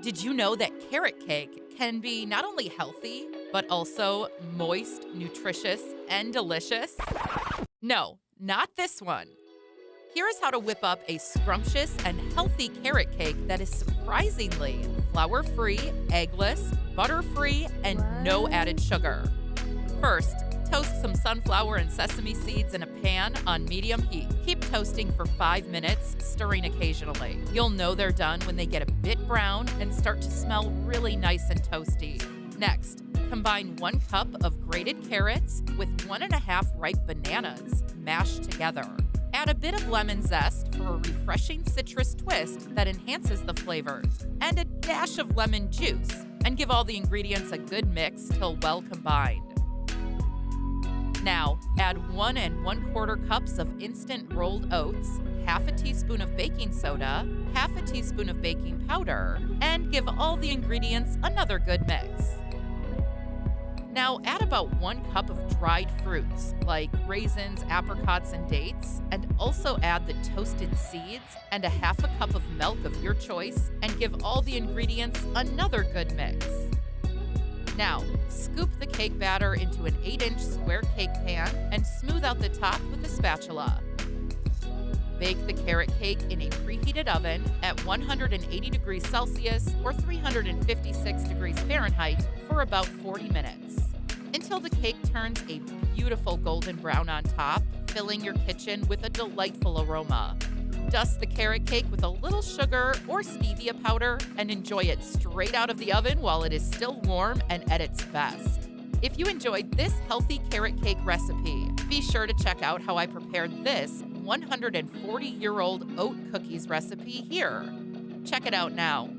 Did you know that carrot cake can be not only healthy, but also moist, nutritious, and delicious? No, not this one. Here is how to whip up a scrumptious and healthy carrot cake that is surprisingly flour free, eggless, butter free, and no added sugar. First, toast some sunflower and sesame seeds in a pan on medium heat. Keep toasting for 5 minutes, stirring occasionally. You'll know they're done when they get a bit brown and start to smell really nice and toasty. Next, combine 1 cup of grated carrots with 1½ ripe bananas mashed together. Add a bit of lemon zest for a refreshing citrus twist that enhances the flavors, and a dash of lemon juice, and give all the ingredients a good mix till well combined. Now, add 1 1/4 cups of instant rolled oats, half a teaspoon of baking soda, half a teaspoon of baking powder, and give all the ingredients another good mix. Now, add about 1 cup of dried fruits like raisins, apricots, and dates, and also add the toasted seeds and a half a cup of milk of your choice, and give all the ingredients another good mix. Now, scoop the cake batter into an 8-inch square cake pan and smooth out the top with a spatula. Bake the carrot cake in a preheated oven at 180 degrees Celsius or 356 degrees Fahrenheit for about 40 minutes, until the cake turns a beautiful golden brown on top, filling your kitchen with a delightful aroma. Dust the carrot cake with a little sugar or stevia powder and enjoy it straight out of the oven while it is still warm and at its best. If you enjoyed this healthy carrot cake recipe, be sure to check out how I prepared this 140-year-old oat cookies recipe here. Check it out now.